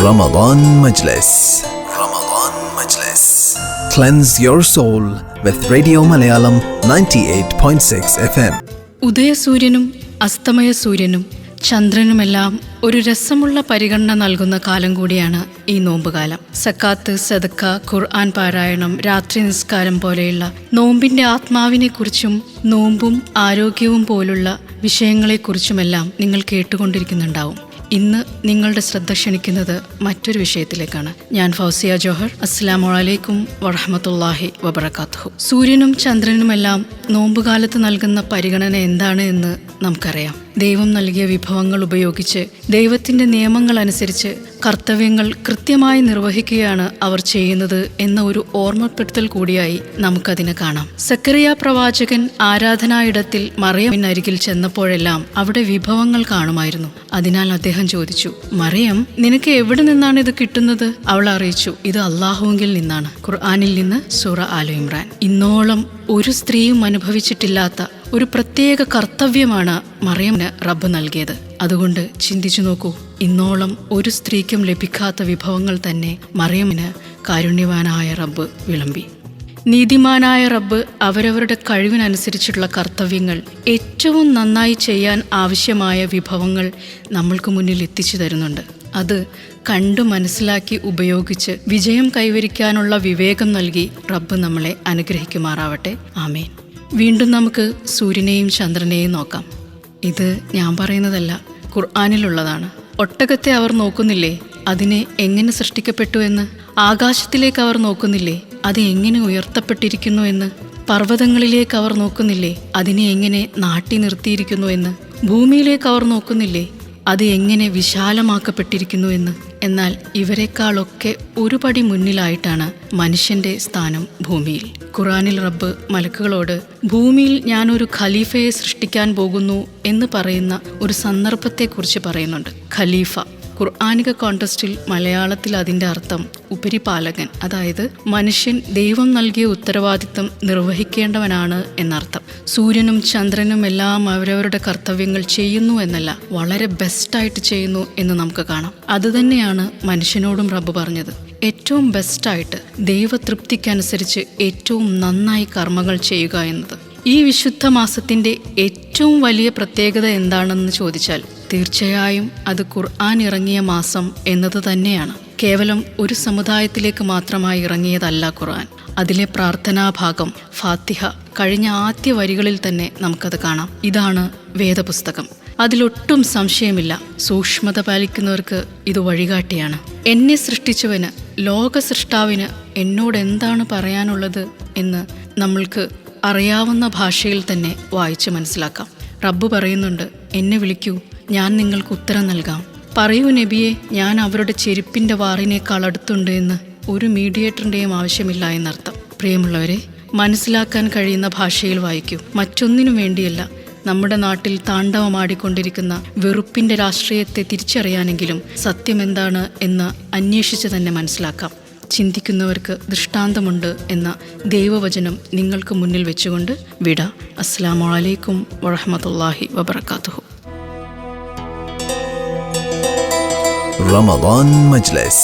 Ramadan Majlis. Ramadan Majlis. Cleanse your soul with Radio Malayalam 98.6 FM. ഉദയസൂര്യനും അസ്തമയ സൂര്യനും ചന്ദ്രനുമെല്ലാം ഒരു രസമുള്ള പരിഗണന നൽകുന്ന കാലം കൂടിയാണ് ഈ നോമ്പുകാലം. സക്കാത്ത്, സദക്ക, ഖുർആൻ പാരായണം, രാത്രി നിസ്കാരം പോലെയുള്ള നോമ്പിന്റെ ആത്മാവിനെക്കുറിച്ചും നോമ്പും ആരോഗ്യവും പോലുള്ള വിഷയങ്ങളെക്കുറിച്ചുമെല്ലാം നിങ്ങൾ കേട്ടുകൊണ്ടിരിക്കുന്നുണ്ടാവും. ഇന്ന് നിങ്ങളുടെ ശ്രദ്ധ ക്ഷണിക്കുന്നത് മറ്റൊരു വിഷയത്തിലേക്കാണ്. ഞാൻ ഫൗസിയ ജോഹർ. അസ്സലാമു അലൈക്കും വറഹ്മത്തുള്ളാഹി വബറകാതുഹു. സൂര്യനും ചന്ദ്രനുമെല്ലാം നോമ്പുകാലത്ത് നൽകുന്ന പരിഗണന എന്താണ് എന്ന് നമുക്കറിയാം. ദൈവം നൽകിയ വിഭവങ്ങൾ ഉപയോഗിച്ച് ദൈവത്തിന്റെ നിയമങ്ങൾ അനുസരിച്ച് കർത്തവ്യങ്ങൾ കൃത്യമായി നിർവഹിക്കുകയാണ് അവർ ചെയ്യുന്നത് എന്ന ഒരു ഓർമ്മപ്പെടുത്തൽ കൂടിയായി നമുക്കതിനെ കാണാം. സക്കറിയ പ്രവാചകൻ ആരാധനായിടത്തിൽ മറിയമിനരികിൽ ചെന്നപ്പോഴെല്ലാം അവിടെ വിഭവങ്ങൾ കാണുമായിരുന്നു. അതിനാൽ അദ്ദേഹം ചോദിച്ചു, മറിയം, നിനക്ക് എവിടെ നിന്നാണ് ഇത് കിട്ടുന്നത്? അവൾ അറിയിച്ചു, ഇത് അല്ലാഹുവിൽ നിന്നാണ്. ഖുർആനിൽ നിന്ന് സൂറ ആലു ഇമ്രാൻ. ഇന്നോളം ഒരു സ്ത്രീയും അനുഭവിച്ചിട്ടില്ലാത്ത ഒരു പ്രത്യേക കർത്തവ്യമാണ് മറിയമിന് റബ്ബ് നൽകിയത്. അതുകൊണ്ട് ചിന്തിച്ചു നോക്കൂ, ഇന്നോളം ഒരു സ്ത്രീക്കും ലഭിക്കാത്ത വിഭവങ്ങൾ തന്നെ മറിയമിന് കാരുണ്യവാനായ റബ്ബ് വിളമ്പി. നീതിമാനായ റബ്ബ് അവരവരുടെ കഴിവിനനുസരിച്ചുള്ള കർത്തവ്യങ്ങൾ ഏറ്റവും നന്നായി ചെയ്യാൻ ആവശ്യമായ വിഭവങ്ങൾ നമ്മൾക്ക് മുന്നിൽ എത്തിച്ചു തരുന്നുണ്ട്. അത് കണ്ടു മനസ്സിലാക്കി ഉപയോഗിച്ച് വിജയം കൈവരിക്കാനുള്ള വിവേകം നൽകി റബ്ബ് നമ്മളെ അനുഗ്രഹിക്കുമാറാവട്ടെ. ആമേൻ. വീണ്ടും നമുക്ക് സൂര്യനെയും ചന്ദ്രനെയും നോക്കാം. ഇത് ഞാൻ പറയുന്നതല്ല, ഖുർആനിലുള്ളതാണ്. ഒട്ടകത്തെ അവർ നോക്കുന്നില്ലേ, അതിനെ എങ്ങനെ സൃഷ്ടിക്കപ്പെട്ടു എന്ന്? ആകാശത്തിലേക്ക് അവർ നോക്കുന്നില്ലേ, അത് എങ്ങനെ ഉയർത്തപ്പെട്ടിരിക്കുന്നു എന്ന്? പർവ്വതങ്ങളിലേക്ക് അവർ നോക്കുന്നില്ലേ, അതിനെ എങ്ങനെ നാട്ടി നിർത്തിയിരിക്കുന്നു എന്ന്? ഭൂമിയിലേക്ക് അവർ നോക്കുന്നില്ലേ, അത് എങ്ങനെ വിശാലമാക്കപ്പെട്ടിരിക്കുന്നു എന്ന്? എന്നാൽ ഇവരെക്കാളൊക്കെ ഒരു പടി മുന്നിലായിട്ടാണ് മനുഷ്യന്റെ സ്ഥാനം ഭൂമിയിൽ. ഖുർആനിൽ റബ്ബ് മലക്കുകളോട് ഭൂമിയിൽ ഞാനൊരു ഖലീഫയെ സൃഷ്ടിക്കാൻ പോകുന്നു എന്ന് പറയുന്ന ഒരു സന്ദർഭത്തെക്കുറിച്ച് പറയുന്നുണ്ട്. ഖലീഫ ഖുർആനിക കോണ്ടസ്റ്റിൽ മലയാളത്തിൽ അതിൻ്റെ അർത്ഥം ഉപരിപാലകൻ, അതായത് മനുഷ്യൻ ദൈവം നൽകിയ ഉത്തരവാദിത്തം നിർവഹിക്കേണ്ടവനാണ് എന്നർത്ഥം. സൂര്യനും ചന്ദ്രനും എല്ലാം അവരവരുടെ കർത്തവ്യങ്ങൾ ചെയ്യുന്നു എന്നല്ല, വളരെ ബെസ്റ്റായിട്ട് ചെയ്യുന്നു എന്ന് നമുക്ക് കാണാം. അതുതന്നെയാണ് മനുഷ്യനോടും റബ്ബ് പറഞ്ഞത്. ഏറ്റവും ബെസ്റ്റായിട്ട് ദൈവതൃപ്തിക്കനുസരിച്ച് ഏറ്റവും നന്നായി കർമ്മങ്ങൾ ചെയ്യുക എന്നത്. ഈ വിശുദ്ധ മാസത്തിൻ്റെ ഏറ്റവും വലിയ പ്രത്യേകത എന്താണെന്ന് ചോദിച്ചാൽ തീർച്ചയായും അത് ഖുർആൻ ഇറങ്ങിയ മാസം എന്നത് തന്നെയാണ്. കേവലം ഒരു സമുദായത്തിലേക്ക് മാത്രമായി ഇറങ്ങിയതല്ല ഖുർആൻ. അതിലെ പ്രാർത്ഥനാഭാഗം ഫാത്തിഹ കഴിഞ്ഞ ആദ്യ വരികളിൽ തന്നെ നമുക്കത് കാണാം. ഇതാണ് വേദപുസ്തകം. അതിലൊട്ടും സംശയമില്ല, സൂക്ഷ്മത പാലിക്കുന്നവർക്ക് ഇത് വഴികാട്ടിയാണ്. എന്നെ സൃഷ്ടിച്ചവന്, ലോക സൃഷ്ടാവിന് എന്നോട് എന്താണ് പറയാനുള്ളത് എന്ന് നമ്മൾക്ക് അറിയാവുന്ന ഭാഷയിൽ തന്നെ വായിച്ച് മനസ്സിലാക്കാം. റബ്ബ് പറയുന്നുണ്ട്, എന്നെ വിളിക്കൂ, ഞാൻ നിങ്ങൾക്ക് ഉത്തരം നൽകാം. പറയൂ നബിയെ, ഞാൻ അവരുടെ ചെരുപ്പിൻ്റെ വാറിനേക്കാൾ അടുത്തുണ്ട് എന്ന്. ഒരു മീഡിയേറ്ററിൻ്റെയും ആവശ്യമില്ല എന്നർത്ഥം. പ്രിയമുള്ളവരെ, മനസ്സിലാക്കാൻ കഴിയുന്ന ഭാഷയിൽ വായിക്കൂ. മറ്റൊന്നിനു വേണ്ടിയല്ല. നമ്മുടെ നാട്ടിൽ താണ്ഡവമാടിക്കൊണ്ടിരിക്കുന്ന വെറുപ്പിൻ്റെ രാഷ്ട്രീയത്തെ തിരിച്ചറിയാനെങ്കിലും സത്യമെന്താണ് എന്ന് അന്വേഷിച്ച് തന്നെ മനസ്സിലാക്കാം. ചിന്തിക്കുന്നവർക്ക് ദൃഷ്ടാന്തമുണ്ട് എന്ന ദൈവവചനം നിങ്ങൾക്ക് മുന്നിൽ വെച്ചുകൊണ്ട് വിട. അസ്സലാമു അലൈക്കും വറഹ്മത്തുള്ളാഹി വബറകാതുഹു. Ramadan Majlis.